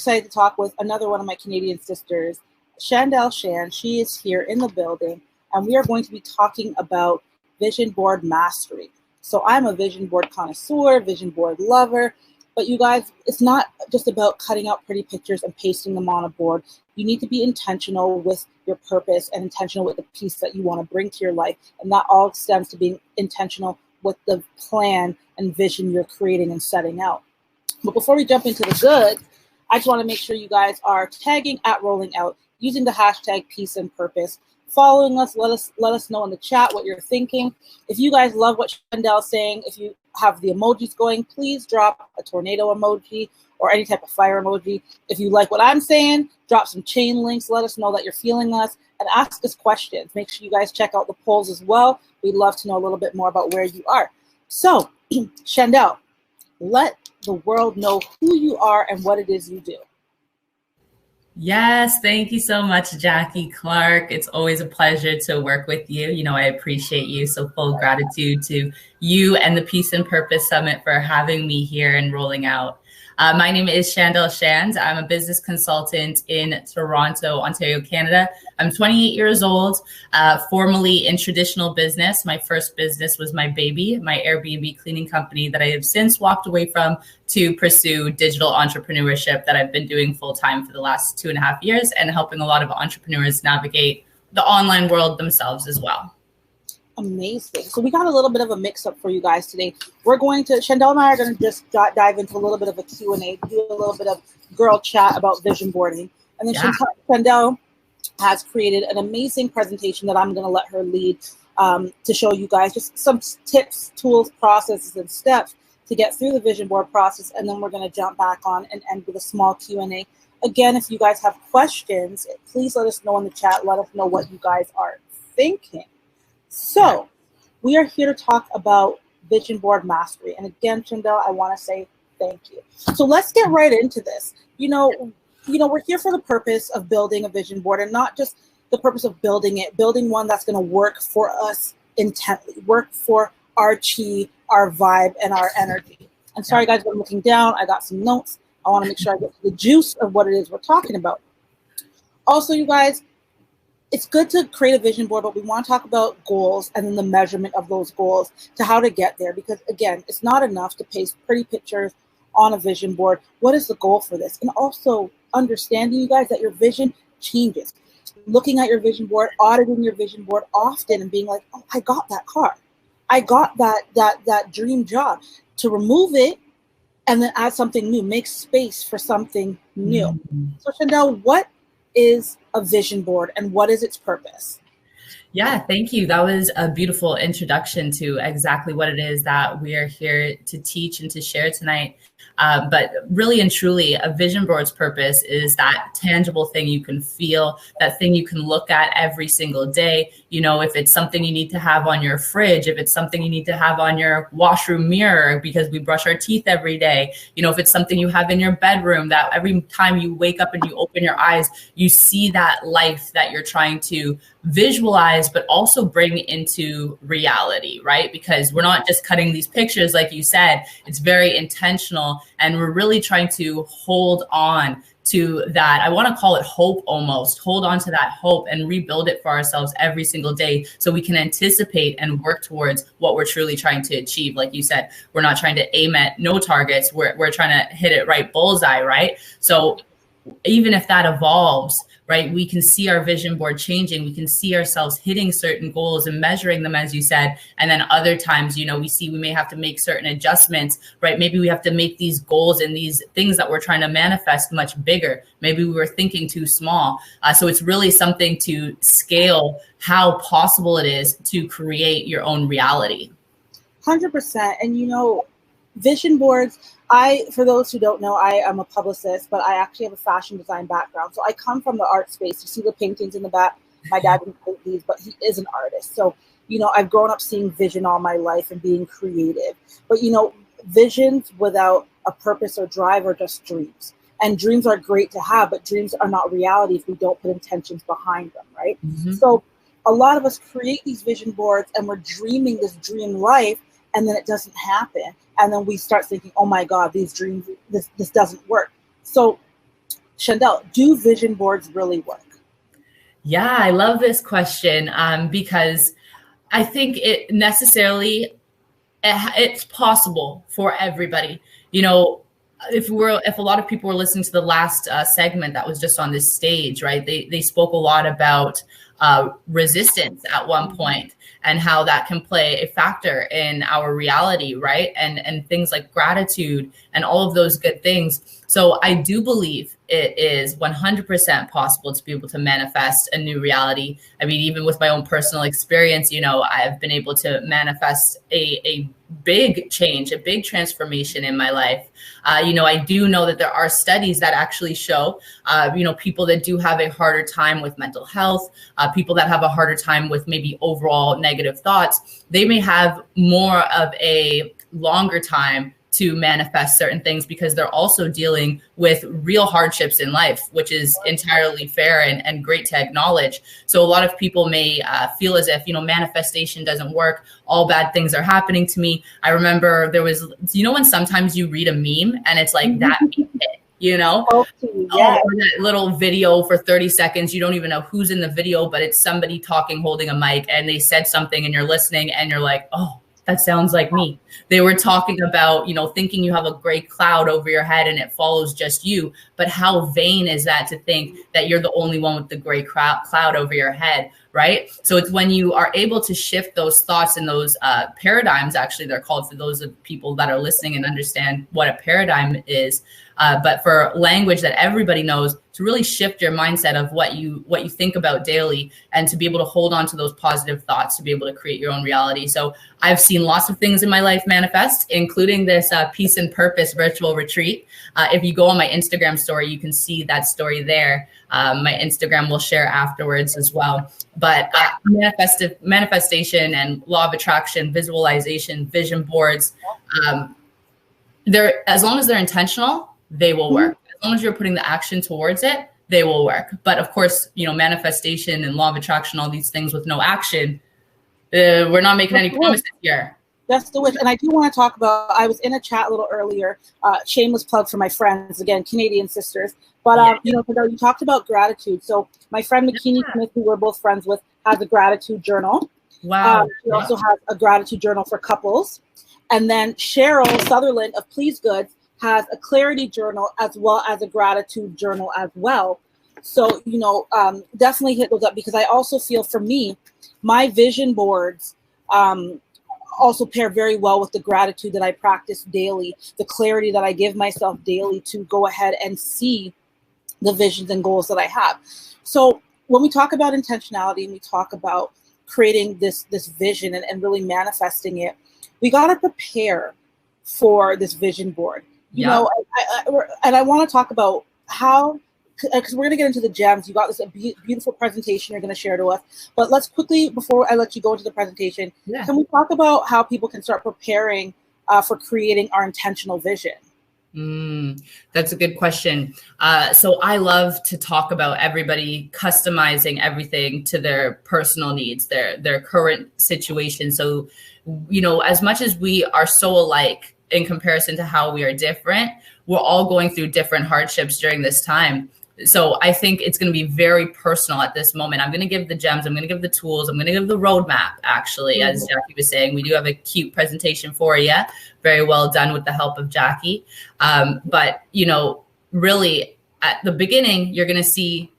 excited to talk with another one of my Canadian sisters, Shandel Shand. She is here in the building, and we are going to be talking about vision board mastery. So I'm a vision board connoisseur, vision board lover, but you guys, it's not just about cutting out pretty pictures and pasting them on a board. You need to be intentional with your purpose and intentional with the piece that you want to bring to your life. And that all extends to being intentional with the plan and vision you're creating and setting out. But before we jump into the good, I just want to make sure you guys are tagging at Rolling Out, using the hashtag peace and purpose, following us. Let us know in the chat what you're thinking. If you guys love what Shandel's saying, if you have the emojis going, please drop a tornado emoji or any type of fire emoji. If you like what I'm saying, drop some chain links. Let us know that you're feeling us and ask us questions. Make sure you guys check out the polls as well. We'd love to know a little bit more about where you are. So, Shandel, let the world know who you are and what it is you do. Yes, thank you so much, Jackie Clarke. It's always a pleasure to work with you. You know, I appreciate you. So full gratitude to you and the Peace and Purpose Summit for having me here and Rolling Out. My name is Shandel Shand. I'm a business consultant in Toronto, Ontario, Canada. I'm 28 years old, formerly in traditional business. My first business was my baby, my Airbnb cleaning company that I have since walked away from to pursue digital entrepreneurship that I've been doing full time for the last 2.5 years and helping a lot of entrepreneurs navigate the online world themselves as well. Amazing. So we got a little bit of a mix-up for you guys today. We're going to, Shandel and I are going to just dive into a little bit of a Q&A, do a little bit of girl chat about vision boarding. And then Shandel has created an amazing presentation that I'm going to let her lead to show you guys just some tips, tools, processes, and steps to get through the vision board process. And then we're going to jump back on and end with a small Q&A. Again, if you guys have questions, please let us know in the chat. Let us know what you guys are thinking. So we are here to talk about vision board mastery. And again, Shandel, I want to say thank you. So let's get right into this. You know, we're here for the purpose of building a vision board, and not just the purpose of building it, building one that's going to work for us intently, work for our chi, our vibe, and our energy. And sorry, guys, I'm looking down. I got some notes. I want to make sure I get the juice of what it is we're talking about. Also, you guys, it's good to create a vision board, but we want to talk about goals and then the measurement of those goals to how to get there. Because again, it's not enough to paste pretty pictures on a vision board. What is the goal for this? And also understanding, you guys, that your vision changes. Looking at your vision board, auditing your vision board often and being like, oh, I got that car. I got that dream job. To remove it and then add something new, make space for something new. Mm-hmm. So Shandel, what is a vision board and what is its purpose? Yeah, thank you. That was a beautiful introduction to exactly what it is that we are here to teach and to share tonight. But really and truly, a vision board's purpose is that tangible thing you can feel, that thing you can look at every single day. You know, if it's something you need to have on your fridge, if it's something you need to have on your washroom mirror because we brush our teeth every day, you know, if it's something you have in your bedroom that every time you wake up and you open your eyes, you see that life that you're trying to visualize, but also bring into reality, right? Because we're not just cutting these pictures, like you said, it's very intentional. And we're really trying to hold on to that. I want to call it hope almost. Hold on to that hope and rebuild it for ourselves every single day so we can anticipate and work towards what we're truly trying to achieve. Like you said, we're not trying to aim at no targets. We're trying to hit it right bullseye, right? So even if that evolves, right, we can see our vision board changing. We can see ourselves hitting certain goals and measuring them, as you said. And then other times, you know, we may have to make certain adjustments, right? Maybe we have to make these goals and these things that we're trying to manifest much bigger. Maybe we were thinking too small. So it's really something to scale how possible it is to create your own reality. 100%. And, you know, vision boards, for those who don't know, I am a publicist, but I actually have a fashion design background. So I come from the art space. You see the paintings in the back. My dad didn't paint these, but he is an artist. So, you know, I've grown up seeing vision all my life and being creative. But, you know, visions without a purpose or drive are just dreams. And dreams are great to have, but dreams are not reality if we don't put intentions behind them, right? Mm-hmm. So a lot of us create these vision boards and we're dreaming this dream life, and then it doesn't happen. And then we start thinking, oh my God, these dreams, this doesn't work. So Shandel, do vision boards really work? Yeah, I love this question because I think it's possible for everybody. If a lot of people were listening to the last segment that was just on this stage, right? They spoke a lot about resistance at one point and how that can play a factor in our reality, right? And things like gratitude and all of those good things. So I do believe it is 100% possible to be able to manifest a new reality. I mean, even with my own personal experience, I've been able to manifest a big change, a big transformation in my life. I do know that there are studies that actually show, people that do have a harder time with mental health, people that have a harder time with maybe overall negative thoughts, they may have more of a longer time to manifest certain things because they're also dealing with real hardships in life, which is entirely fair and great to acknowledge. So a lot of people may feel as if, manifestation doesn't work. All bad things are happening to me. I remember there was, when sometimes you read a meme and it's like that meme hit, or that little video for 30 seconds. You don't even know who's in the video, but it's somebody talking, holding a mic, and they said something and you're listening and you're like, oh, that sounds like me. They were talking about, thinking you have a gray cloud over your head and it follows just you. But how vain is that to think that you're the only one with the gray cloud over your head, right? So it's when you are able to shift those thoughts and those paradigms, actually, they're called, for those of people that are listening and understand what a paradigm is. But for language that everybody knows, to really shift your mindset of what you think about daily and to be able to hold on to those positive thoughts, to be able to create your own reality. So I've seen lots of things in my life manifest, including this Peace and Purpose virtual retreat. If you go on my Instagram story, you can see that story there. My Instagram will share afterwards as well. But manifestation and law of attraction, visualization, vision boards, as long as they're intentional, they will work. As long as you're putting the action towards it, they will work. But of course, manifestation and law of attraction, all these things with no action, we're not making any promises here. That's the wish. And I do want to talk about, I was in a chat a little earlier, shameless plug for my friends, again, Canadian sisters. But, you talked about gratitude. So my friend McKinney Smith, who we're both friends with, has a gratitude journal. Wow. She also has a gratitude journal for couples. And then Cheryl Sutherland of Please Goods has a clarity journal as well as a gratitude journal as well. So, definitely hit those up, because I also feel, for me, my vision boards also pair very well with the gratitude that I practice daily, the clarity that I give myself daily to go ahead and see the visions and goals that I have. So when we talk about intentionality and we talk about creating this vision and really manifesting it, we got to prepare for this vision board. And I want to talk about how, because we're going to get into the gems. You got this beautiful presentation you're going to share to us. But let's quickly, before I let you go into the presentation, can we talk about how people can start preparing for creating our intentional vision? That's a good question. So I love to talk about everybody customizing everything to their personal needs, their current situation. So, as much as we are so alike in comparison to how we are different, we're all going through different hardships during this time. So I think it's going to be very personal at this moment. I'm going to give the gems. I'm going to give the tools. I'm going to give the roadmap, actually, as Jackie was saying. We do have a cute presentation for you. Very well done with the help of Jackie. But, really at the beginning, you're going to see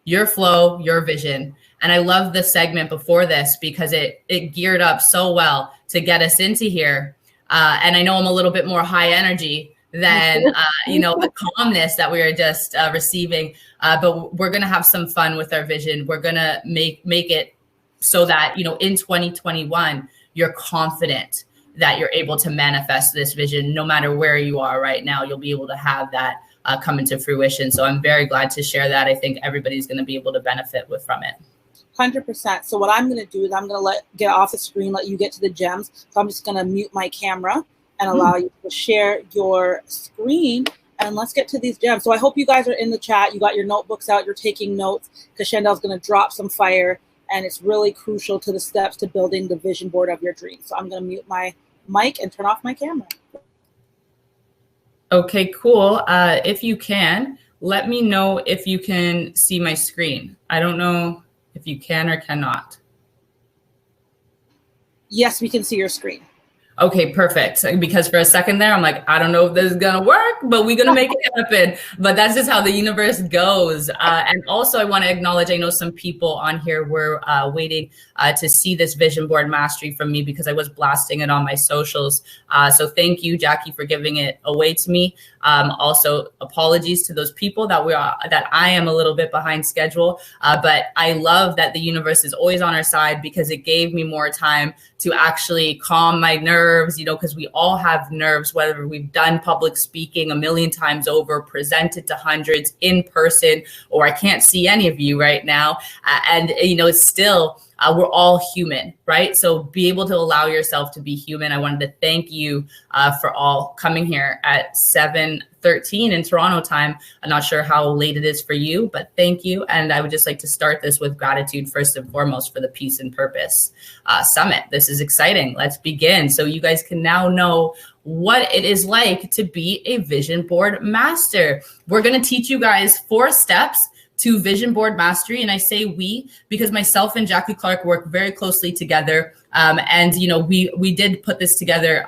your flow, your vision. And I love the segment before this because it geared up so well to get us into here. And I know I'm a little bit more high energy than, the calmness that we are just receiving. But we're going to have some fun with our vision. We're going to make it so that, in 2021, you're confident that you're able to manifest this vision. No matter where you are right now, you'll be able to have that come into fruition. So I'm very glad to share that. I think everybody's going to be able to benefit from it. 100%. So what I'm going to do is I'm going to get off the screen, let you get to the gems. So I'm just going to mute my camera and allow you to share your screen. And let's get to these gems. So I hope you guys are in the chat. You got your notebooks out. You're taking notes, because Shandel's going to drop some fire. And it's really crucial to the steps to building the vision board of your dreams. So I'm going to mute my mic and turn off my camera. Okay, cool. If you can, let me know if you can see my screen. I don't know if you can or cannot. Yes, we can see your screen. Okay, perfect. Because for a second there, I'm like, I don't know if this is gonna work, but we're gonna make it happen. But that's just how the universe goes. And also, I want to acknowledge, I know some people on here were waiting to see this vision board mastery from me because I was blasting it on my socials. So thank you, Jackie, for giving it away to me. Also, apologies to those people that I am a little bit behind schedule. But I love that the universe is always on our side because it gave me more time to actually calm my nerves, because we all have nerves, whether we've done public speaking a million times over, presented to hundreds in person, or I can't see any of you right now. And it's still, we're all human, right? So be able to allow yourself to be human. I wanted to thank you for all coming here at 7:13 in Toronto time. I'm not sure how late it is for you, but thank you. And I would just like to start this with gratitude first and foremost for the Peace and Purpose Summit. This is exciting. Let's begin. So you guys can now know what it is like to be a vision board master. We're going to teach you guys 4 steps to vision board mastery. And I say we, because myself and Jackie Clarke work very closely together. And we did put this together.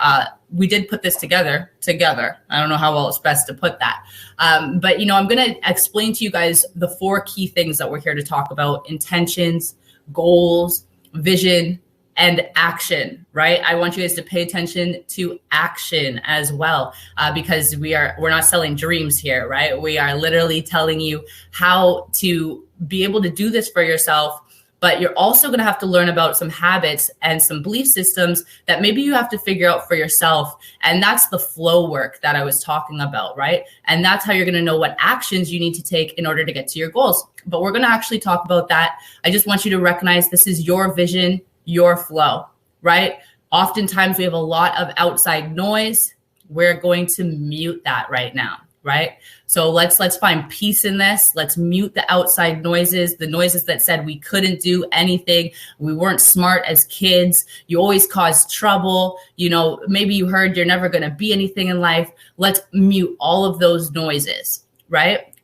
Together. I don't know how else best to put that. But I'm going to explain to you guys the 4 key things that we're here to talk about: intentions, goals, vision, and action, right? I want you guys to pay attention to action as well, because we're not selling dreams here, right? We are literally telling you how to be able to do this for yourself, but you're also going to have to learn about some habits and some belief systems that maybe you have to figure out for yourself. And that's the flow work that I was talking about, right? And that's how you're going to know what actions you need to take in order to get to your goals. But we're going to actually talk about that. I just want you to recognize this is your vision, your flow, right? Oftentimes we have a lot of outside noise. We're going to mute that right now, right? So let's find peace in this. Let's mute the outside noises, the noises that said we couldn't do anything. We weren't smart as kids. You always caused trouble. Maybe you heard you're never going to be anything in life. Let's mute all of those noises, right?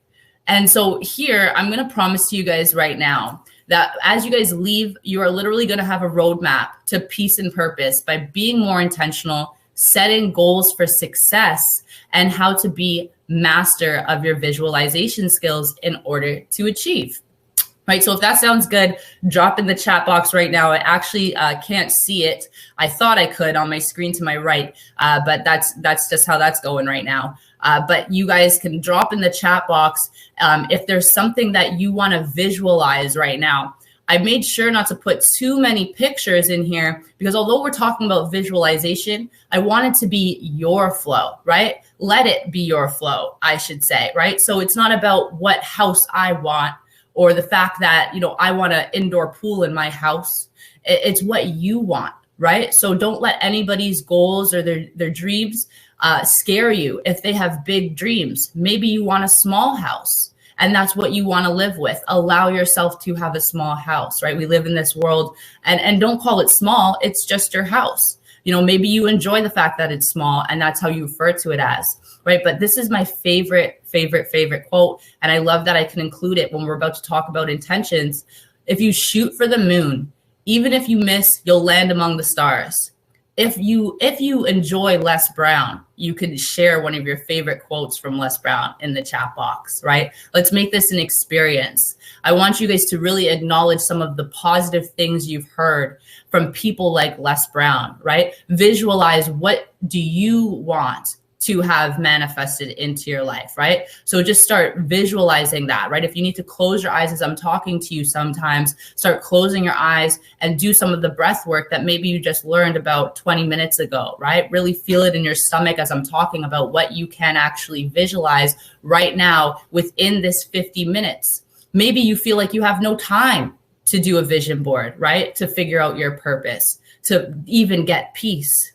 And so here, I'm going to promise to you guys right now that as you guys leave, you are literally going to have a roadmap to peace and purpose by being more intentional, setting goals for success, and how to be master of your visualization skills in order to achieve. Right. So if that sounds good, drop in the chat box right now. I actually can't see it. I thought I could on my screen to my right, but that's just how that's going right now. But you guys can drop in the chat box if there's something that you want to visualize right now. I made sure not to put too many pictures in here because although we're talking about visualization, I want it to be your flow, right? Let it be your flow, I should say, right? So it's not about what house I want or the fact that, I want an indoor pool in my house. It's what you want, right? So don't let anybody's goals or their dreams scare you. If they have big dreams, maybe you want a small house. And that's what you want to live with. Allow yourself to have a small house, right? We live in this world and don't call it small. It's just your house. Maybe you enjoy the fact that it's small and that's how you refer to it as, right? But this is my favorite quote. And I love that I can include it when we're about to talk about intentions. If you shoot for the moon, even if you miss, you'll land among the stars. If you enjoy Les Brown, you can share one of your favorite quotes from Les Brown in the chat box, right? Let's make this an experience. I want you guys to really acknowledge some of the positive things you've heard from people like Les Brown, right? Visualize what do you want to have manifested into your life, right? So just start visualizing that, right? If you need to close your eyes as I'm talking to you sometimes, start closing your eyes and do some of the breath work that maybe you just learned about 20 minutes ago, right? Really feel it in your stomach as I'm talking about what you can actually visualize right now within this 50 minutes. Maybe you feel like you have no time to do a vision board, right? To figure out your purpose, to even get peace.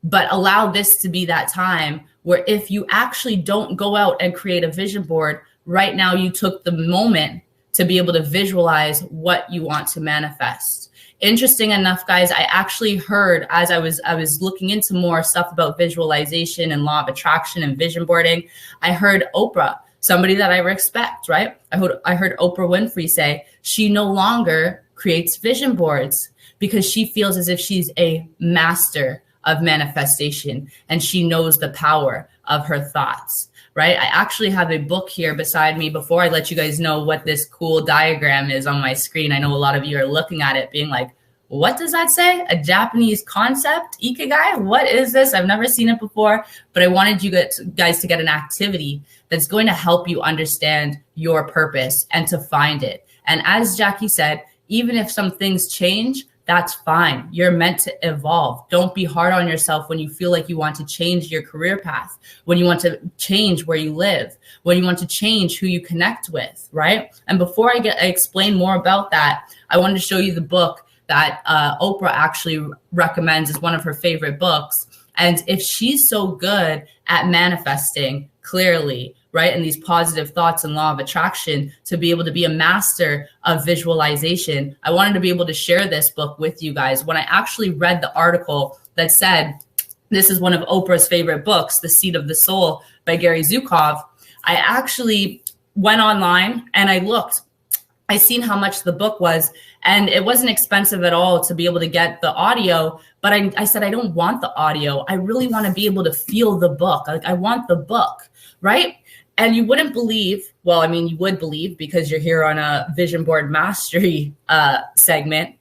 But allow this to be that time where if you actually don't go out and create a vision board, right now you took the moment to be able to visualize what you want to manifest. Interesting enough, guys, I actually heard as I was looking into more stuff about visualization and law of attraction and vision boarding, I heard Oprah somebody that I respect, right? I heard Oprah Winfrey say she no longer creates vision boards because she feels as if she's a master of manifestation and she knows the power of her thoughts, right? I actually have a book here beside me. Before I let you guys know what this cool diagram is on my screen, I know a lot of you are looking at it being like, what does that say? A Japanese concept, ikigai? What is this? I've never seen it before, but I wanted you guys to get an activity that's going to help you understand your purpose and to find it. And as Jackie said, even if some things change, that's fine. You're meant to evolve. Don't be hard on yourself when you feel like you want to change your career path, when you want to change where you live, when you want to change who you connect with, right? And before I explain more about that, I wanted to show you the book that Oprah actually recommends as one of her favorite books. And if she's so good at manifesting clearly, right, and these positive thoughts and law of attraction to be able to be a master of visualization, I wanted to be able to share this book with you guys. When I actually read the article that said, this is one of Oprah's favorite books, The Seat of the Soul by Gary Zukov, I actually went online and I looked. I seen how much the book was, and it wasn't expensive at all to be able to get the audio. But I said, I don't want the audio. I really want to be able to feel the book. Like, I want the book, right? And you wouldn't believe, well, I mean, you would believe because you're here on a Vision Board Mastery segment.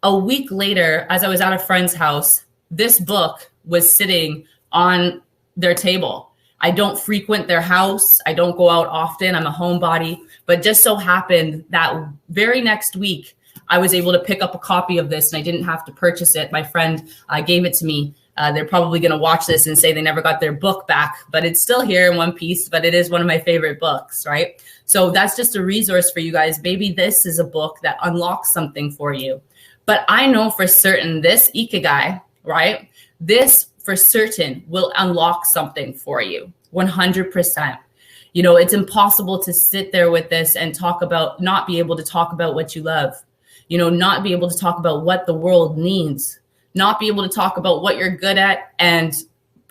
A week later, as I was at a friend's house, this book was sitting on their table. I don't frequent their house. I don't go out often. I'm a homebody. But just so happened that very next week, I was able to pick up a copy of this and I didn't have to purchase it. My friend gave it to me. They're probably going to watch this and say they never got their book back, but it's still here in one piece, but it is one of my favorite books, right? So that's just a resource for you guys. Maybe this is a book that unlocks something for you. But I know for certain this ikigai, right? This for certain will unlock something for you, 100%. You know, it's impossible to sit there with this and not be able to talk about what you love, you know, not be able to talk about what the world needs, not be able to talk about what you're good at. And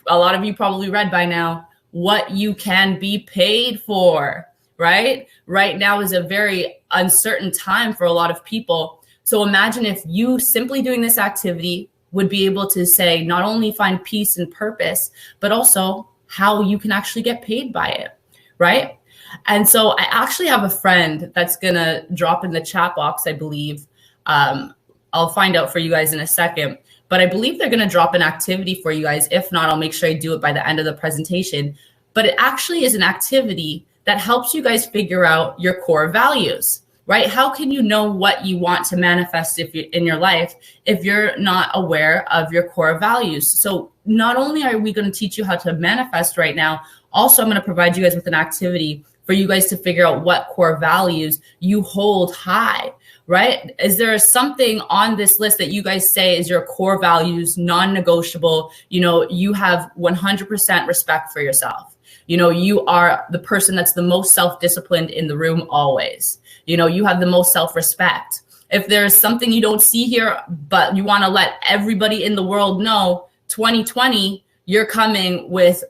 a lot of you probably read by now, what you can be paid for, right? Right now is a very uncertain time for a lot of people. So imagine if you simply doing this activity would be able to say, not only find peace and purpose, but also how you can actually get paid by it, right? And so I actually have a friend that's going to drop in the chat box, I believe. I'll find out for you guys in a second, but I believe they're going to drop an activity for you guys. If not, I'll make sure I do it by the end of the presentation. But it actually is an activity that helps you guys figure out your core values, right? How can you know what you want to manifest in your life if you're not aware of your core values? So not only are we going to teach you how to manifest right now, also I'm going to provide you guys with an activity for you guys to figure out what core values you hold high, right? Is there something on this list that you guys say is your core values, non-negotiable? You know, you have 100% respect for yourself. You know, you are the person that's the most self-disciplined in the room always. You know, you have the most self-respect. If there's something you don't see here, but you want to let everybody in the world know, 2020, you're coming with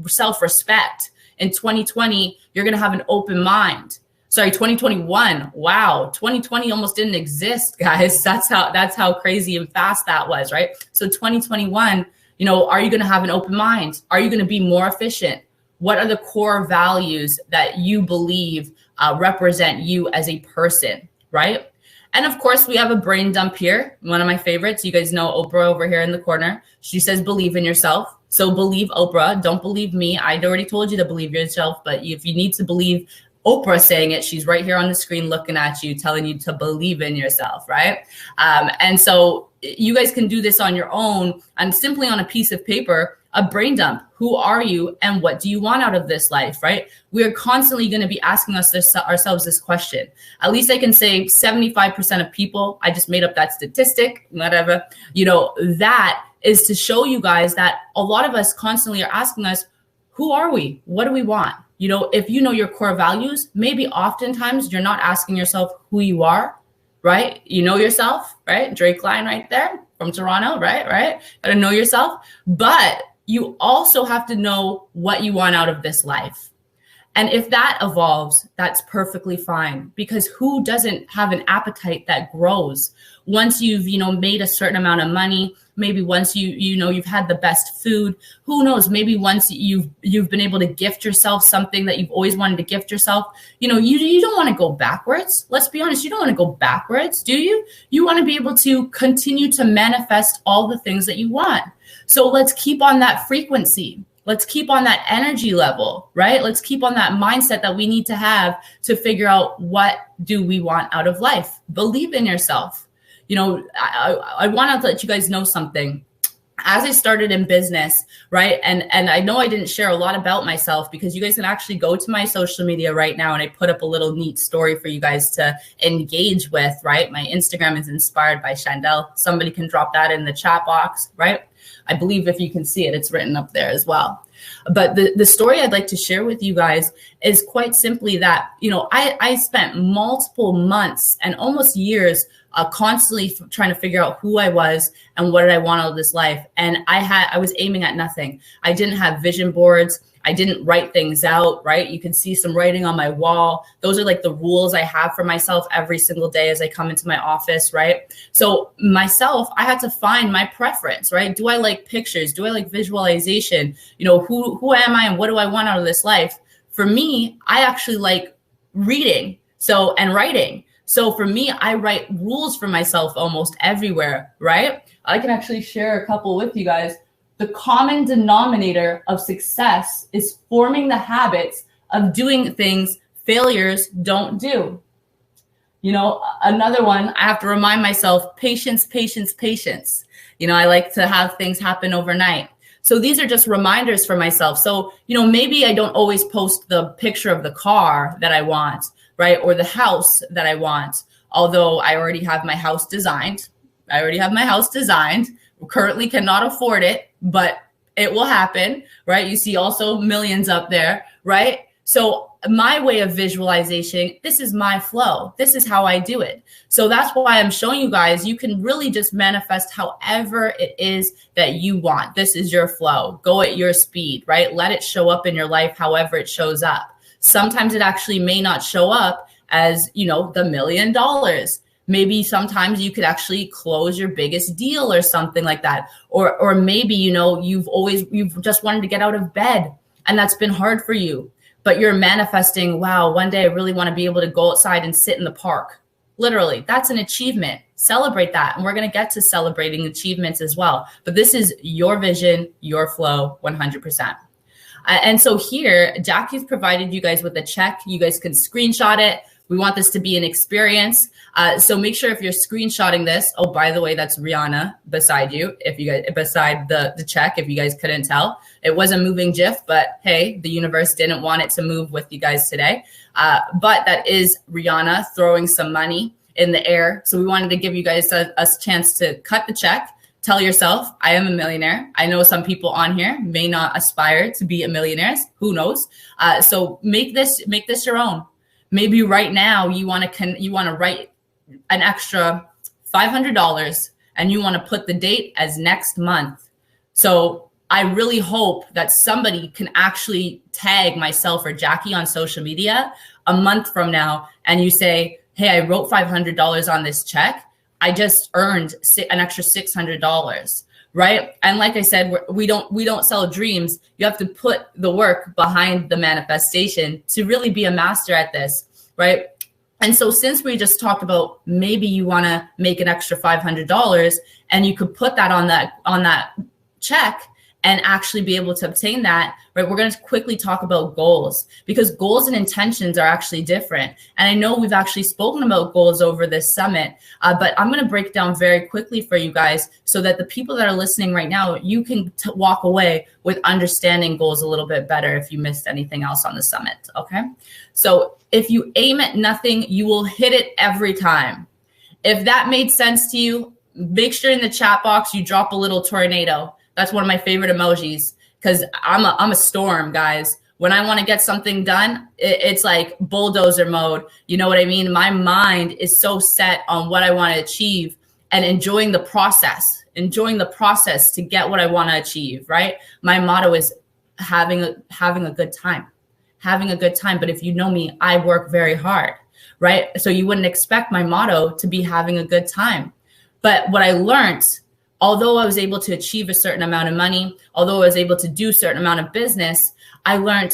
self-respect. In 2020, you're going to have an open mind. Sorry, 2021. Wow. 2020 almost didn't exist, guys. That's how crazy and fast that was, right? So 2021, you know, are you going to have an open mind? Are you going to be more efficient? What are the core values that you believe represent you as a person, right? And of course, we have a brain dump here. One of my favorites. You guys know Oprah over here in the corner. She says, believe in yourself. So believe Oprah. Don't believe me. I already told you to believe yourself. But if you need to believe Oprah saying it, she's right here on the screen looking at you, telling you to believe in yourself, right? And so you guys can do this on your own and simply on a piece of paper, a brain dump. Who are you and what do you want out of this life, right? We are constantly going to be asking ourselves this question. At least I can say 75% of people, I just made up that statistic, whatever, you know, that is to show you guys that a lot of us constantly are asking us, who are we? What do we want? You know, if you know your core values, maybe oftentimes you're not asking yourself who you are, right? You know yourself, right? Drake line right there from Toronto, right? Gotta know yourself. But you also have to know what you want out of this life. And if that evolves, that's perfectly fine, because who doesn't have an appetite that grows? Once you've, made a certain amount of money, maybe once you've had the best food, who knows, maybe once you've been able to gift yourself something that you've always wanted to gift yourself, you don't want to go backwards. Let's be honest, you don't want to go backwards, do you? You want to be able to continue to manifest all the things that you want. So let's keep on that frequency. Let's keep on that energy level, right? Let's keep on that mindset that we need to have to figure out what do we want out of life. Believe in yourself. I want to let you guys know something. As I started in business, right? And I know I didn't share a lot about myself, because you guys can actually go to my social media right now, and I put up a little neat story for you guys to engage with, right? My Instagram is inspired by Shandel. Somebody can drop that in the chat box, right? I believe if you can see it, it's written up there as well. But the story I'd like to share with you guys is quite simply that, I spent multiple months and almost years constantly trying to figure out who I was and what did I want out of this life. And I was aiming at nothing. I didn't have vision boards. I didn't write things out, right? You can see some writing on my wall. Those are like the rules I have for myself every single day as I come into my office, right? So myself, I had to find my preference, right? Do I like pictures? Do I like visualization? Who am I and what do I want out of this life? For me, I actually like reading and writing. So for me, I write rules for myself almost everywhere, right? I can actually share a couple with you guys. The common denominator of success is forming the habits of doing things failures don't do. Another one, I have to remind myself, patience, patience, patience. I like to have things happen overnight. So these are just reminders for myself. So, maybe I don't always post the picture of the car that I want, right? Or the house that I want. Although I already have my house designed. Currently cannot afford it, but it will happen, right? You see also millions up there, right? So my way of visualization, this is my flow. This is how I do it. So that's why I'm showing you guys, you can really just manifest however it is that you want. This is your flow. Go at your speed, right? Let it show up in your life however it shows up. Sometimes it actually may not show up as, the $1 million. Maybe sometimes you could actually close your biggest deal or something like that. Or maybe, you've just wanted to get out of bed and that's been hard for you, but you're manifesting, wow, one day I really want to be able to go outside and sit in the park. Literally, that's an achievement. Celebrate that. And we're going to get to celebrating achievements as well. But this is your vision, your flow, 100%. And so here, Jackie's provided you guys with a check. You guys can screenshot it. We want this to be an experience. So make sure if you're screenshotting this, oh, by the way, that's Rihanna beside you. Beside the check, if you guys couldn't tell, it was a moving GIF, but hey, the universe didn't want it to move with you guys today. But that is Rihanna throwing some money in the air. So we wanted to give you guys a chance to cut the check. Tell yourself, I am a millionaire. I know some people on here may not aspire to be a millionaire. Who knows? So make this your own. Maybe right now you want to write an extra $500 and you want to put the date as next month. So I really hope that somebody can actually tag myself or Jackie on social media a month from now and you say, hey, I wrote $500 on this check. I just earned an extra $600. Right. And like I said, we don't sell dreams. You have to put the work behind the manifestation to really be a master at this. Right. And so since we just talked about maybe you want to make an extra $500 and you could put that on that check and actually be able to obtain that, right? We're going to quickly talk about goals because goals and intentions are actually different. And I know we've actually spoken about goals over this summit, but I'm going to break down very quickly for you guys so that the people that are listening right now, you can walk away with understanding goals a little bit better if you missed anything else on the summit, okay? So if you aim at nothing, you will hit it every time. If that made sense to you, make sure in the chat box you drop a little tornado. That's one of my favorite emojis because I'm a storm, guys. When I want to get something done, it's like bulldozer mode. You know what I mean? My mind is so set on what I want to achieve and enjoying the process to get what I want to achieve, right? My motto is having a good time. having a good time. But if you know me, I work very hard, right? So you wouldn't expect my motto to be having a good time. But what I learned, although I was able to achieve a certain amount of money, although I was able to do a certain amount of business, I learned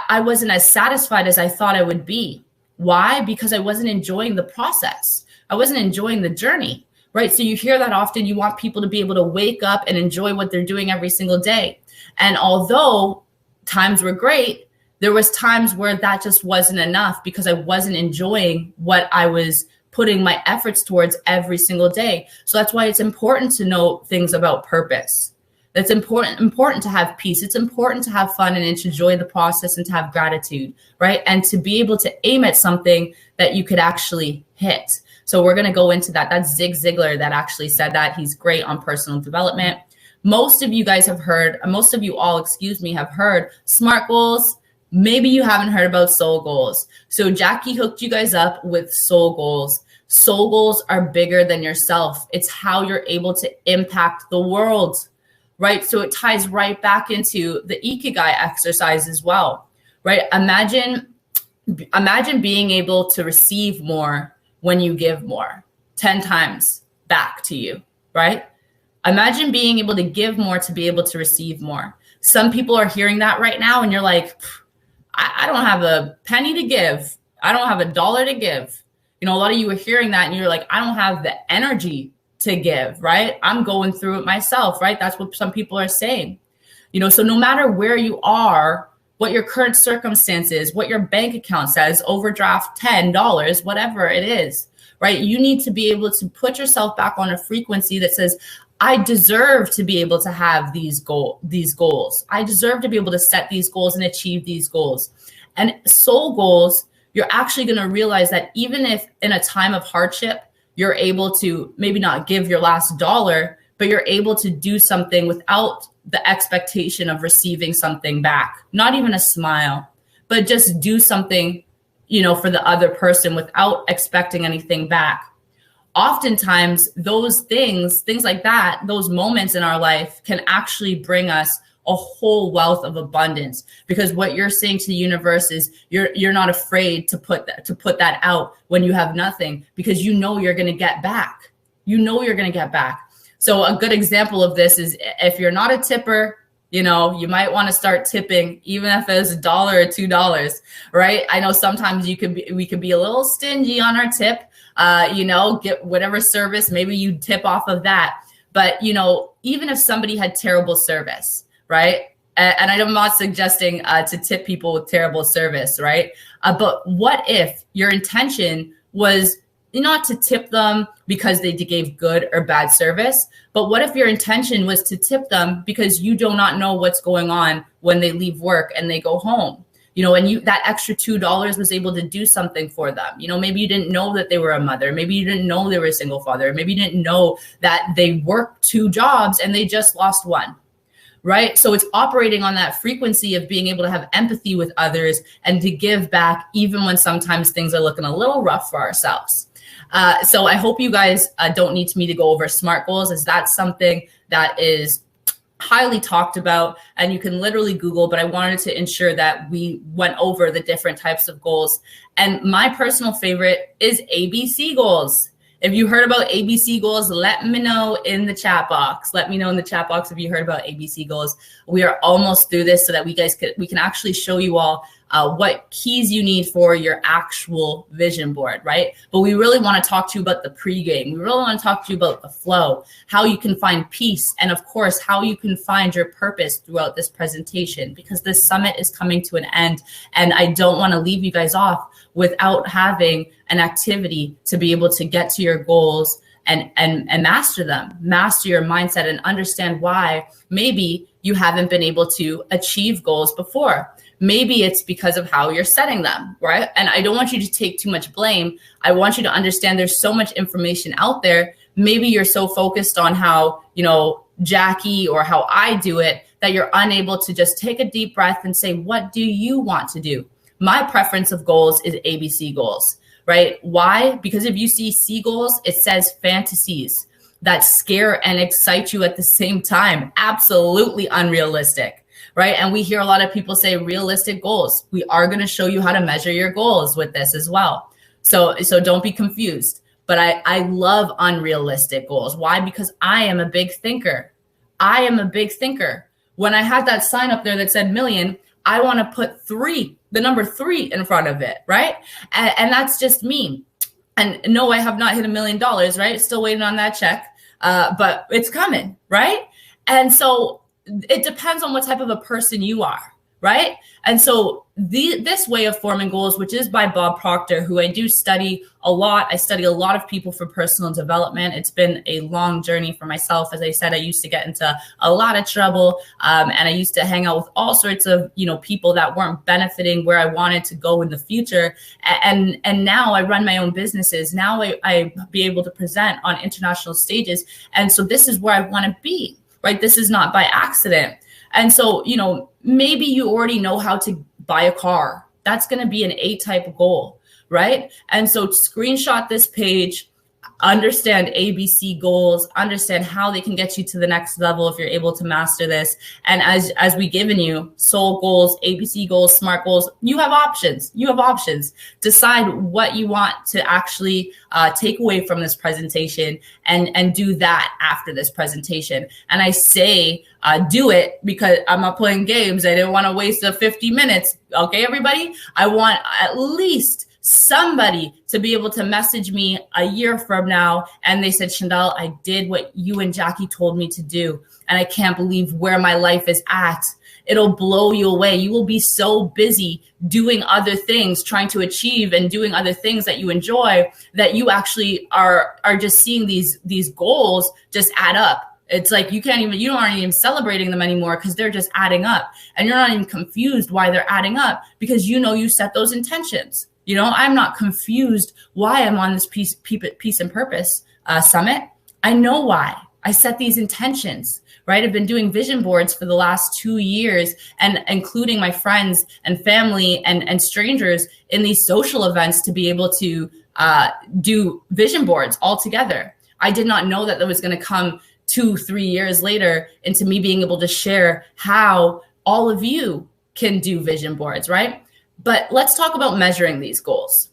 I wasn't as satisfied as I thought I would be. Why? Because I wasn't enjoying the process. I wasn't enjoying the journey, right? So you hear that often. You want people to be able to wake up and enjoy what they're doing every single day. And although times were great, there was times where that just wasn't enough because I wasn't enjoying what I was putting my efforts towards every single day. So that's why it's important to know things about purpose. That's important to have peace. It's important to have fun and to enjoy the process and to have gratitude, right? And to be able to aim at something that you could actually hit. So we're going to go into that. That's Zig Ziglar that actually said that. He's great on personal development. Most of you guys have heard, most of you all, have heard SMART goals. Maybe you haven't heard about soul goals. So Jackie hooked you guys up with soul goals. Soul goals are bigger than yourself. It's how you're able to impact the world, right? So it ties right back into the Ikigai exercise as well, right? Imagine being able to receive more when you give more, 10 times back to you, right? Imagine being able to give more to be able to receive more. Some people are hearing that right now and you're like, I don't have a penny to give. I don't have a dollar to give. You know, a lot of you are hearing that and you're like, I don't have the energy to give, right? I'm going through it myself, right? That's what some people are saying. You know, so no matter where you are, what your current circumstance is, what your bank account says, overdraft $10, whatever it is, right? You need to be able to put yourself back on a frequency that says, I deserve to be able to have these goals. I deserve to be able to set these goals and achieve these goals. And soul goals, you're actually going to realize that even if in a time of hardship, you're able to maybe not give your last dollar, but you're able to do something without the expectation of receiving something back. Not even a smile, but just do something, you know, for the other person without expecting anything back. Oftentimes those things like that, those moments in our life can actually bring us a whole wealth of abundance, because what you're saying to the universe is you're not afraid to put that out when you have nothing, because you know you're going to get back. You know you're going to get back. So a good example of this is if you're not a tipper, you know, you might want to start tipping, even if it's $1 or $2, right? I know sometimes we could be a little stingy on our tip. You know, get whatever service, maybe you tip off of that. But, you know, even if somebody had terrible service, right? And I'm not suggesting to tip people with terrible service, right? But what if your intention was not to tip them because they gave good or bad service, but what if your intention was to tip them because you do not know what's going on when they leave work and they go home? You know, and that extra $2 was able to do something for them. You know, maybe you didn't know that they were a mother. Maybe you didn't know they were a single father. Maybe you didn't know that they worked 2 jobs and they just lost one, right? So it's operating on that frequency of being able to have empathy with others and to give back even when sometimes things are looking a little rough for ourselves. So I hope you guys don't need me to go over SMART goals, as that's something that is highly talked about and you can literally Google, but I wanted to ensure that we went over the different types of goals. And my personal favorite is ABC goals. If you heard about ABC goals, let me know in the chat box. Let me know in the chat box if you heard about ABC goals. We are almost through this so that we can actually show you all what keys you need for your actual vision board, right? But we really want to talk to you about the pregame. We really want to talk to you about the flow, how you can find peace, and of course, how you can find your purpose throughout this presentation, because this summit is coming to an end and I don't want to leave you guys off without having an activity to be able to get to your goals and master them, master your mindset and understand why maybe you haven't been able to achieve goals before. Maybe it's because of how you're setting them, right? And I don't want you to take too much blame. I want you to understand there's so much information out there. Maybe you're so focused on how, you know, Jackie or how I do it that you're unable to just take a deep breath and say, what do you want to do? My preference of goals is ABC goals, right? Why? Because if you see C goals, it says fantasies that scare and excite you at the same time. Absolutely unrealistic. right? And we hear a lot of people say realistic goals. We are going to show you how to measure your goals with this as well. So don't be confused. But I love unrealistic goals. Why? Because I am a big thinker. I am a big thinker. When I had that sign up there that said million, I want to put the number 3 in front of it, right? And that's just me. And no, I have not hit $1 million, right? Still waiting on that check, but it's coming, right? And so it depends on what type of a person you are, right? And so this way of forming goals, which is by Bob Proctor, who I do study a lot. I study a lot of people for personal development. It's been a long journey for myself. As I said, I used to get into a lot of trouble, and I used to hang out with all sorts of, people that weren't benefiting where I wanted to go in the future. And now I run my own businesses. Now I be able to present on international stages. And so this is where I want to be, right? This is not by accident. And so, maybe you already know how to buy a car. That's going to be an A-type goal, right? And so screenshot this page, understand ABC goals, understand how they can get you to the next level if you're able to master this. And as we given you soul goals, ABC goals, SMART goals, you have options. Decide what you want to actually take away from this presentation and do that after this presentation. And I say do it because I'm not playing games. I didn't want to waste the 50 minutes. Okay, everybody? I want at least somebody to be able to message me a year from now. And they said, Shandel, I did what you and Jackie told me to do. And I can't believe where my life is at. It'll blow you away. You will be so busy doing other things, trying to achieve and doing other things that you enjoy, that you actually are just seeing these goals just add up. It's like you aren't even celebrating them anymore because they're just adding up. And you're not even confused why they're adding up because you set those intentions. I'm not confused why I'm on this Peace and Purpose Summit. I know why. I set these intentions, right? I've been doing vision boards for the last 2 years and including my friends and family and strangers in these social events to be able to do vision boards all together. I did not know that was going to come 2-3 years later into me being able to share how all of you can do vision boards, right? But let's talk about measuring these goals.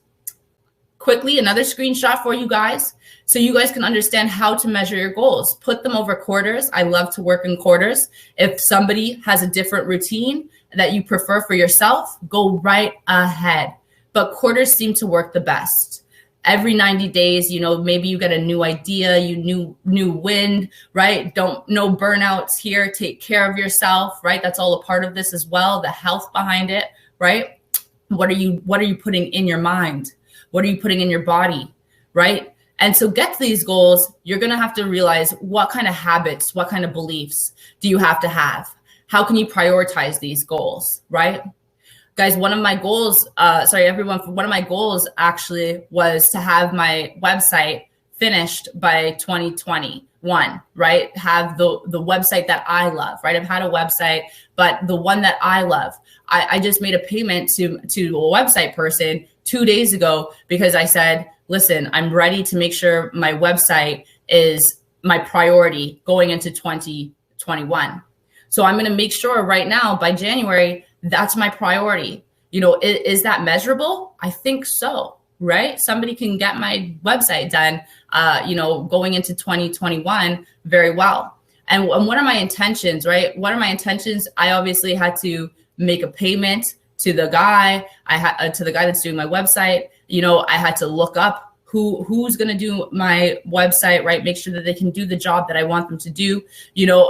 Quickly, another screenshot for you guys so you guys can understand how to measure your goals. Put them over quarters. I love to work in quarters. If somebody has a different routine that you prefer for yourself, go right ahead. But quarters seem to work the best. Every 90 days, maybe you get a new idea, new wind, right? No burnouts here. Take care of yourself, right? That's all a part of this as well. The health behind it, right? What are you putting in your mind? What are you putting in your body, right? And so get to these goals, you're going to have to realize what kind of habits, what kind of beliefs do you have to have? How can you prioritize these goals, right? Guys, one of my goals, one of my goals actually was to have my website finished by 2021, right? Have the website that I love, right? I've had a website, but the one that I love. I just made a payment to a website person 2 days ago because I said, listen, I'm ready to make sure my website is my priority going into 2021. So I'm going to make sure right now by January, that's my priority. Is that measurable? I think so, right? Somebody can get my website done, going into 2021 very well. And what are my intentions, right? What are my intentions? I obviously had to make a payment to the guy. To the guy that's doing my website. I had to look up who's going to do my website, right? Make sure that they can do the job that I want them to do.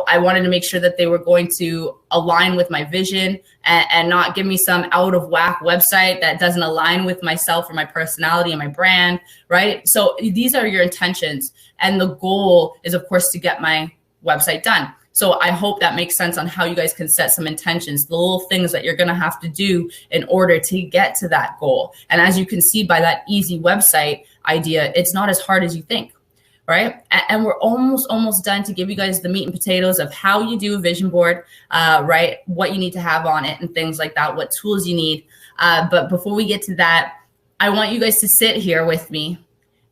I wanted to make sure that they were going to align with my vision and not give me some out of whack website that doesn't align with myself or my personality and my brand, right? So these are your intentions. And the goal is, of course, to get my website done. So I hope that makes sense on how you guys can set some intentions, the little things that you're going to have to do in order to get to that goal. And as you can see by that easy website idea, it's not as hard as you think, right? And we're almost done to give you guys the meat and potatoes of how you do a vision board, right? What you need to have on it and things like that, what tools you need. But before we get to that, I want you guys to sit here with me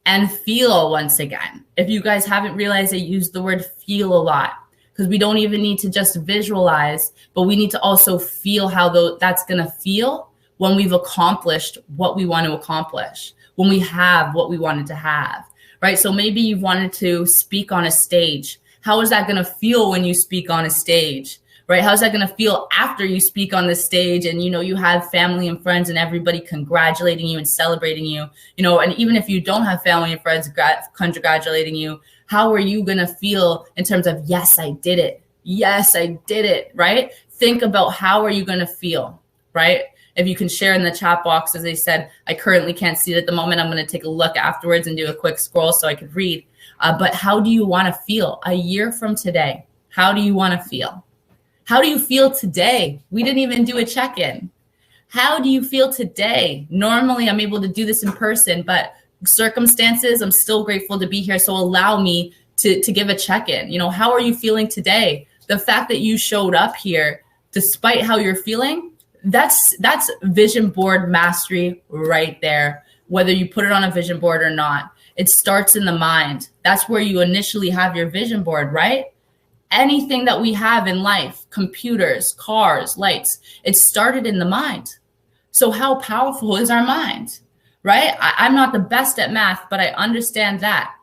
and feel once again. If you guys haven't realized, I use the word feel a lot, because we don't even need to just visualize, but we need to also feel how that's going to feel when we've accomplished what we want to accomplish, when we have what we wanted to have, right? So maybe you wanted to speak on a stage. How is that going to feel when you speak on a stage, right? How's that going to feel after you speak on the stage and, you have family and friends and everybody congratulating you and celebrating you, and even if you don't have family and friends congratulating you, how are you going to feel in terms of, yes, I did it. Yes, I did it, right? Think about how are you going to feel, right? If you can share in the chat box, as I said, I currently can't see it at the moment. I'm going to take a look afterwards and do a quick scroll so I could read. But how do you want to feel a year from today? How do you want to feel? How do you feel today? We didn't even do a check-in. How do you feel today? Normally, I'm able to do this in person, but circumstances, I'm still grateful to be here. So allow me to give a check-in. How are you feeling today? The fact that you showed up here, despite how you're feeling, that's vision board mastery right there, whether you put it on a vision board or not. It starts in the mind. That's where you initially have your vision board, right? Anything that we have in life, computers, cars, lights, it started in the mind. So how powerful is our mind, right? I'm not the best at math, but I understand that.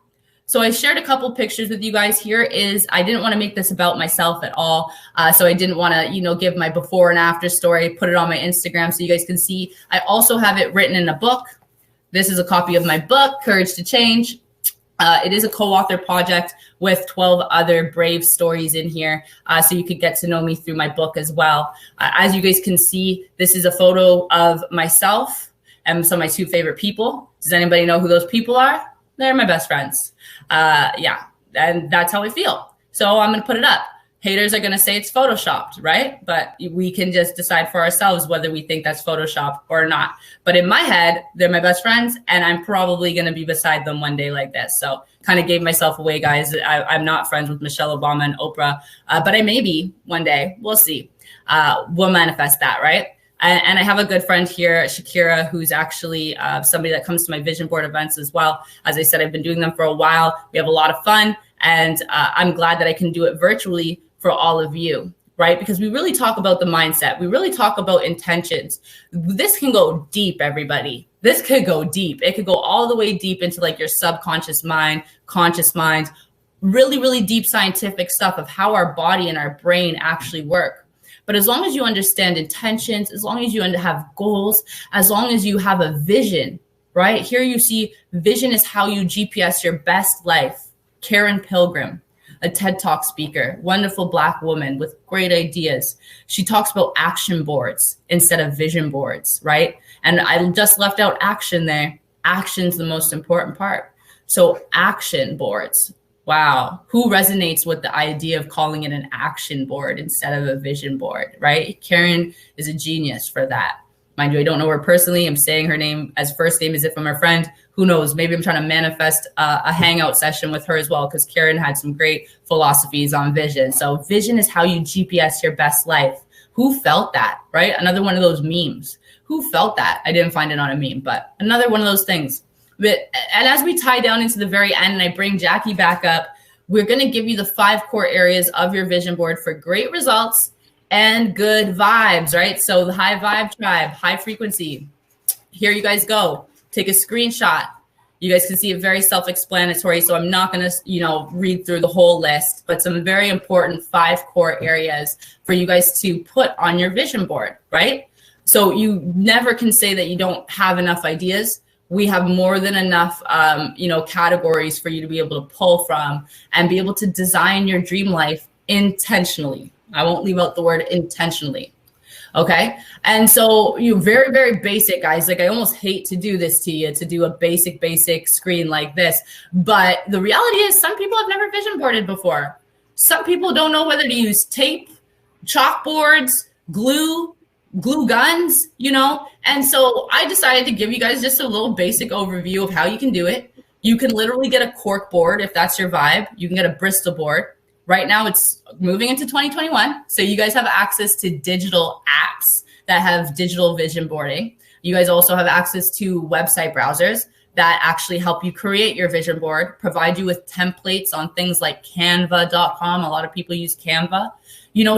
So I shared a couple pictures with you guys. I didn't want to make this about myself at all. So I didn't want to, give my before and after story, put it on my Instagram so you guys can see. I also have it written in a book. This is a copy of my book, Courage to Change. It is a co-author project with 12 other brave stories in here. So you could get to know me through my book as well. As you guys can see, this is a photo of myself and some of my two favorite people. Does anybody know who those people are? They're my best friends. And that's how I feel. So I'm going to put it up. Haters are going to say it's photoshopped, right? But we can just decide for ourselves whether we think that's photoshopped or not. But in my head, they're my best friends, and I'm probably going to be beside them one day like this. So kind of gave myself away, guys. I'm not friends with Michelle Obama and Oprah, but I may be one day. We'll see. We'll manifest that, right? And I have a good friend here, Shakira, who's actually somebody that comes to my vision board events as well. As I said, I've been doing them for a while. We have a lot of fun, and I'm glad that I can do it virtually for all of you, right? Because we really talk about the mindset. We really talk about intentions. This can go deep, everybody. This could go deep. It could go all the way deep into like your subconscious mind, conscious mind, really, really deep scientific stuff of how our body and our brain actually work. But as long as you understand intentions, as long as you have goals, as long as you have a vision, right? Here you see vision is how you GPS your best life. Karen Pilgrim, a TED Talk speaker, wonderful Black woman with great ideas. She talks about action boards instead of vision boards, right? And I just left out action there. Action's the most important part. So action boards. Wow. Who resonates with the idea of calling it an action board instead of a vision board, right? Karen is a genius for that. Mind you, I don't know her personally. I'm saying her name as first name as if I'm her friend. Who knows? Maybe I'm trying to manifest a hangout session with her as well, because Karen had some great philosophies on vision. So vision is how you GPS your best life. Who felt that, right? Another one of those memes. Who felt that? I didn't find it on a meme, but another one of those things. And as we tie down into the very end and I bring Jackie back up, we're going to give you the 5 core areas of your vision board for great results and good vibes, right? So the high vibe tribe, high frequency. Here you guys go. Take a screenshot. You guys can see it very self-explanatory. So I'm not going to, read through the whole list, but some very important 5 core areas for you guys to put on your vision board, right? So you never can say that you don't have enough ideas. We have more than enough, categories for you to be able to pull from and be able to design your dream life intentionally. I won't leave out the word intentionally. Okay. And so you very, very basic, guys. Like I almost hate to do this to you, to do a basic screen like this. But the reality is some people have never vision boarded before. Some people don't know whether to use tape, chalkboards, glue guns, And so I decided to give you guys just a little basic overview of how you can do it. You can literally get a cork board if that's your vibe. You can get a Bristol board. Right now it's moving into 2021. So you guys have access to digital apps that have digital vision boarding. You guys also have access to website browsers. that actually help you create your vision board, provide you with templates on things like canva.com. A lot of people use Canva,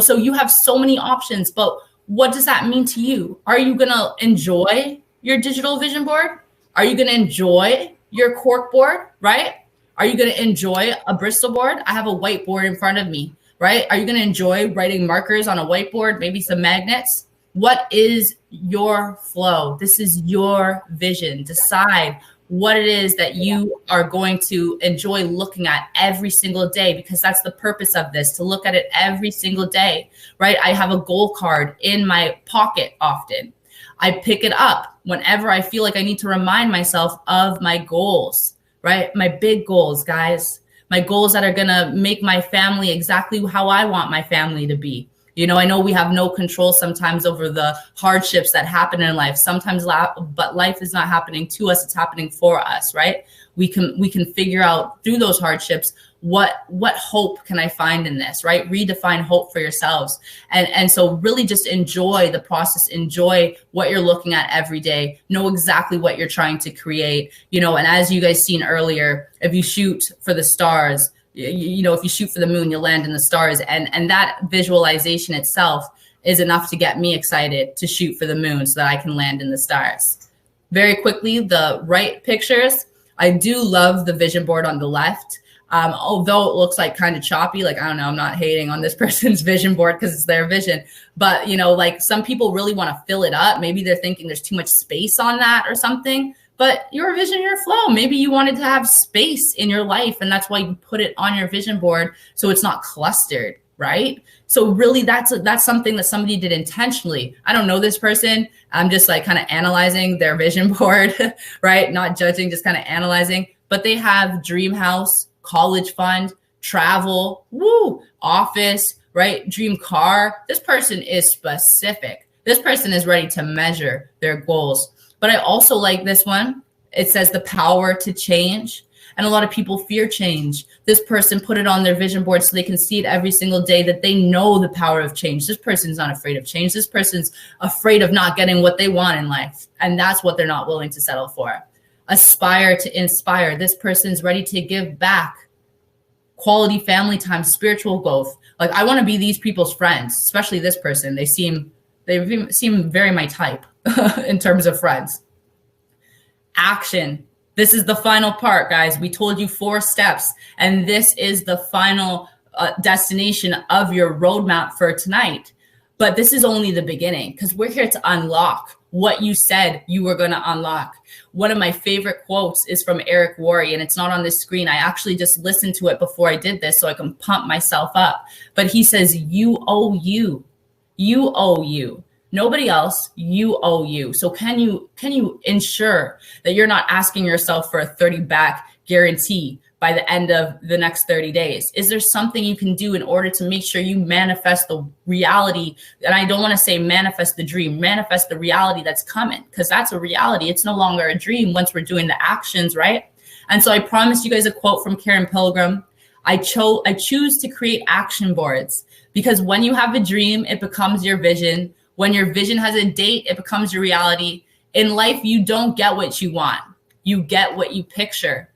so you have so many options, but what does that mean to you? Are you going to enjoy your digital vision board? Are you going to enjoy your cork board, right? Are you going to enjoy a Bristol board? I have a whiteboard in front of me, right? Are you going to enjoy writing markers on a whiteboard, maybe some magnets? What is your flow? This is your vision. Decide what it is that you are going to enjoy looking at every single day, because that's the purpose of this, to look at it every single day, right? I have a goal card in my pocket often. I pick it up whenever I feel like I need to remind myself of my goals, right? My big goals, guys, my goals that are going to make my family exactly how I want my family to be. I know we have no control sometimes over the hardships that happen in life. Sometimes, but life is not happening to us; it's happening for us, right? We can figure out through those hardships what hope can I find in this, right? Redefine hope for yourselves, and so really just enjoy the process, enjoy what you're looking at every day, know exactly what you're trying to create, And as you guys seen earlier, if you shoot for the stars, if you shoot for the moon, you'll land in the stars. And that visualization itself is enough to get me excited to shoot for the moon so that I can land in the stars. Very quickly, the right pictures. I do love the vision board on the left. Although it looks like kind of choppy, like, I don't know, I'm not hating on this person's vision board because it's their vision. But, like some people really want to fill it up. Maybe they're thinking there's too much space on that or something. But your vision, your flow, maybe you wanted to have space in your life, and that's why you put it on your vision board so it's not clustered, right? So really that's something that somebody did intentionally. I don't know this person. I'm just like kind of analyzing their vision board, right? Not judging, just kind of analyzing. But they have dream house, college fund, travel, office, right? Dream car. This person is specific. This person is ready to measure their goals. But I also like this one. It says the power to change. And a lot of people fear change. This person put it on their vision board so they can see it every single day, that they know the power of change. This person's not afraid of change. This person's afraid of not getting what they want in life. And that's what they're not willing to settle for. Aspire to inspire. This person's ready to give back. Quality family time, spiritual growth. Like, I want to be these people's friends, especially this person. They seem very my type in terms of friends. Action. This is the final part, guys. We told you 4 steps, and this is the final destination of your roadmap for tonight. But this is only the beginning, because we're here to unlock what you said you were going to unlock. One of my favorite quotes is from Eric Worre, and it's not on this screen. I actually just listened to it before I did this so I can pump myself up. But he says, you owe you. You owe you. Nobody else, you owe you. So can you ensure that you're not asking yourself for a 30 back guarantee by the end of the next 30 days? Is there something you can do in order to make sure you manifest the reality? And I don't want to say manifest the dream, manifest the reality that's coming, because that's a reality. It's no longer a dream once we're doing the actions, right? And so I promised you guys a quote from Karen Pilgrim. I choose to create action boards, because when you have a dream, it becomes your vision. When your vision has a date, it becomes your reality. In life, you don't get what you want. You get what you picture.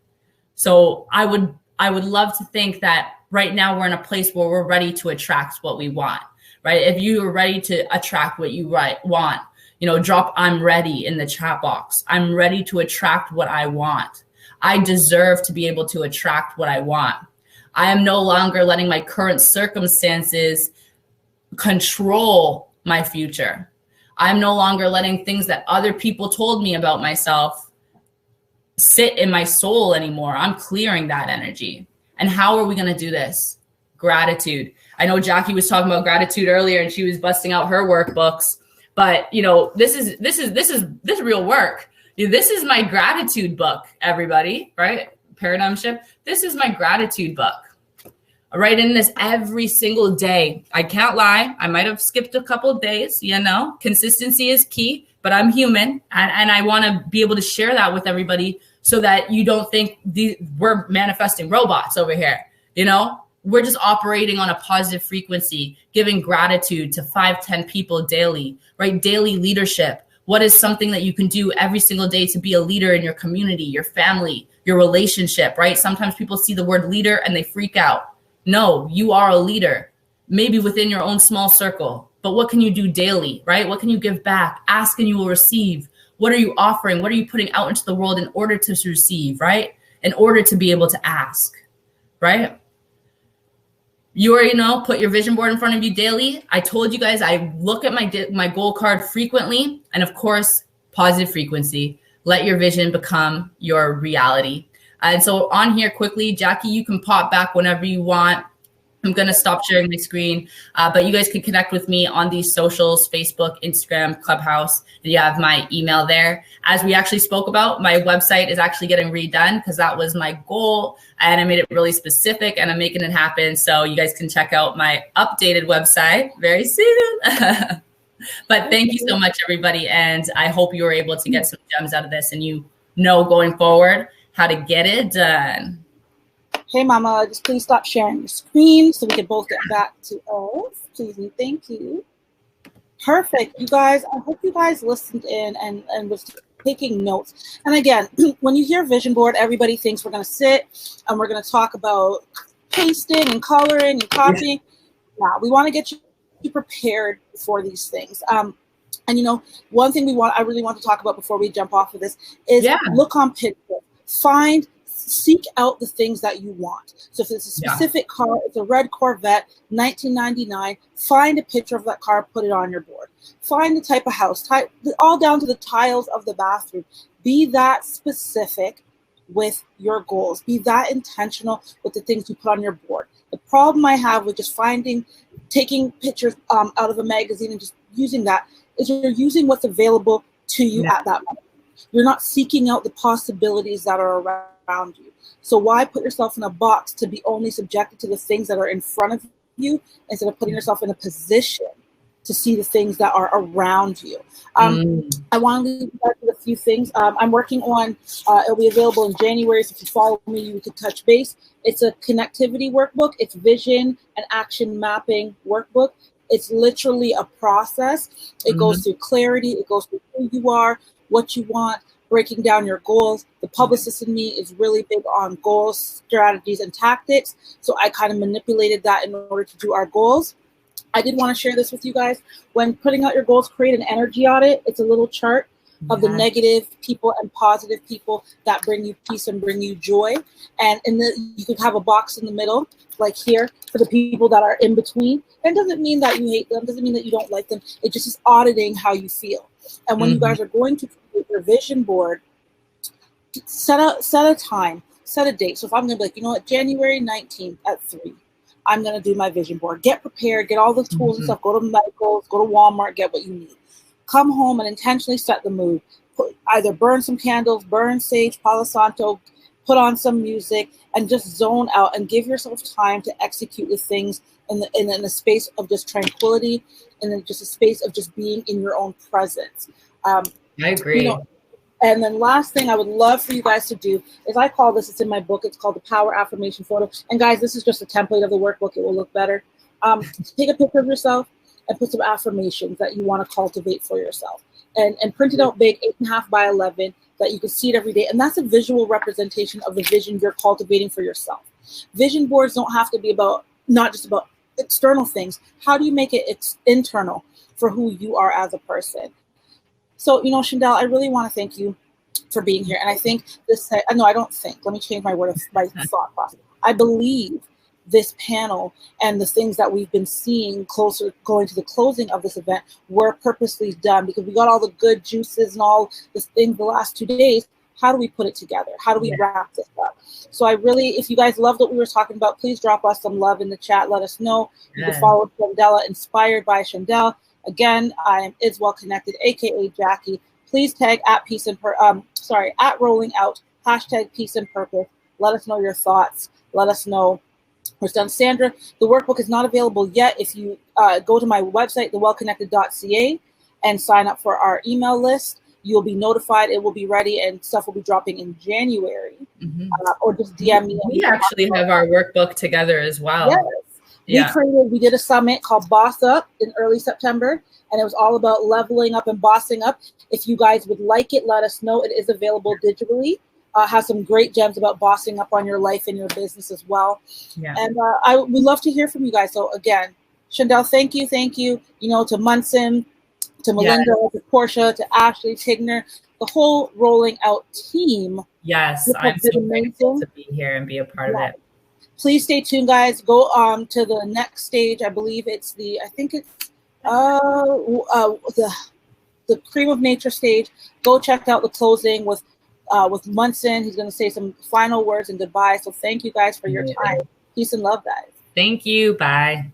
So I would love to think that right now we're in a place where we're ready to attract what we want, right? If you are ready to attract what you want, drop "I'm ready" in the chat box. I'm ready to attract what I want. I deserve to be able to attract what I want. I am no longer letting my current circumstances control my future. I'm no longer letting things that other people told me about myself sit in my soul anymore. I'm clearing that energy. And how are we going to do this? Gratitude. I know Jackie was talking about gratitude earlier, and she was busting out her workbooks, but this is real work. This is my gratitude book, everybody, right? Paradigm shift. This is my gratitude book. I write in this every single day. I can't lie. I might have skipped a couple of days, Consistency is key, but I'm human. And I want to be able to share that with everybody so that you don't think we're manifesting robots over here. We're just operating on a positive frequency, giving gratitude to 5-10 people daily, right? Daily leadership. What is something that you can do every single day to be a leader in your community, your family, your relationship, right? Sometimes people see the word leader and they freak out. No, you are a leader, maybe within your own small circle. But what can you do daily, right? What can you give back? Ask and you will receive. What are you offering? What are you putting out into the world in order to receive, right? In order to be able to ask, right? You already know, put your vision board in front of you daily. I told you guys, I look at my goal card frequently. And of course, positive frequency. Let your vision become your reality. And so on here quickly, Jackie, you can pop back whenever you want. I'm going to stop sharing my screen, but you guys can connect with me on these socials, Facebook, Instagram, Clubhouse. You have my email there. As we actually spoke about, my website is actually getting redone because that was my goal, and I made it really specific, and I'm making it happen. So you guys can check out my updated website very soon. But thank you so much, everybody, and I hope you were able to get some gems out of this, and you know going forward how to get it done. Hey, Mama, just please stop sharing your screen so we can both get back to us. Please and thank you. Perfect. You guys, I hope you guys listened in and was taking notes. And again, when you hear vision board, everybody thinks we're going to sit and we're going to talk about pasting and coloring and copying. Yeah, we want to get you prepared for these things. And you know, one thing I really want to talk about before we jump off of this is look on Pinterest. Seek out the things that you want. So if it's a specific car, it's a red Corvette, 1999, find a picture of that car, put it on your board. Find the type of house, all down to the tiles of the bathroom. Be that specific with your goals. Be that intentional with the things you put on your board. The problem I have with just taking pictures out of a magazine and just using that is you're using what's available to you at that moment. You're not seeking out the possibilities that are around you. So why put yourself in a box to be only subjected to the things that are in front of you instead of putting yourself in a position to see the things that are around you? I want to leave you guys with a few things. I'm working on, it'll be available in January, so if you follow me, you can touch base. It's a connectivity workbook. It's vision and action mapping workbook. It's literally a process. It goes through clarity. It goes through who you are, what you want, breaking down your goals. The publicist in me is really big on goals, strategies, and tactics. So I kind of manipulated that in order to do our goals. I did want to share this with you guys. When putting out your goals, create an energy audit. It's a little chart of the negative people and positive people that bring you peace and bring you joy. And you could have a box in the middle, like here, for the people that are in between. That doesn't mean that you hate them. Doesn't mean that you don't like them. It just is auditing how you feel. And when you guys are going to create your vision board, set a time, set a date. So if I'm going to be like, you know what, January 19th at 3, I'm going to do my vision board. Get prepared, get all the tools and stuff. Go to Medicals, go to Walmart, get what you need. Come home and intentionally set the mood. Either burn some candles, burn sage, Palo Santo, put on some music, and just zone out and give yourself time to execute the things in a space of just tranquility and then just a space of just being in your own presence. I agree. You know, and then last thing I would love for you guys to do is I call this, it's in my book, it's called the Power Affirmation Photo. And guys, this is just a template of the workbook. It will look better. Take a picture of yourself and put some affirmations that you want to cultivate for yourself. And print it out big, 8.5 by 11, that you can see it every day. And that's a visual representation of the vision you're cultivating for yourself. Vision boards don't have to be not just about external things. How do you make it internal for who you are as a person? So, you know, Shandel, I really want to thank you for being here. And I think let me change my thought process. I believe this panel and the things that we've been seeing going to the closing of this event were purposely done because we got all the good juices and all this thing the last 2 days. How do we put it together? How do we wrap this up? So if you guys loved what we were talking about, please drop us some love in the chat. Let us know. You can follow Shandela, Inspired by Shandel. Again, I am Iswell Connected, aka Jackie. Please tag at Rolling Out, hashtag Peace and Purpose. Let us know your thoughts. Let us know what's done. Sandra, the workbook is not available yet. If you go to my website, thewellconnected.ca, and sign up for our email list, you'll be notified. It will be ready, and stuff will be dropping in January. Or just DM me. We actually have our workbook together as well. Yes. We did a summit called Boss Up in early September, and it was all about leveling up and bossing up. If you guys would like it, let us know. It is available digitally. Has some great gems about bossing up on your life and your business as well. Yeah. And we love to hear from you guys. So again, Shandel, thank you. You know, to Munson, to Melinda, to Portia, to Ashley, Tigner, the whole Rolling Out team. Yes, I'm so grateful to be here and be a part of it. Please stay tuned, guys. Go to the next stage. I believe it's the Cream of Nature stage. Go check out the closing with Munson. He's going to say some final words and goodbye. So thank you guys for your time. Peace and love, guys. Thank you. Bye.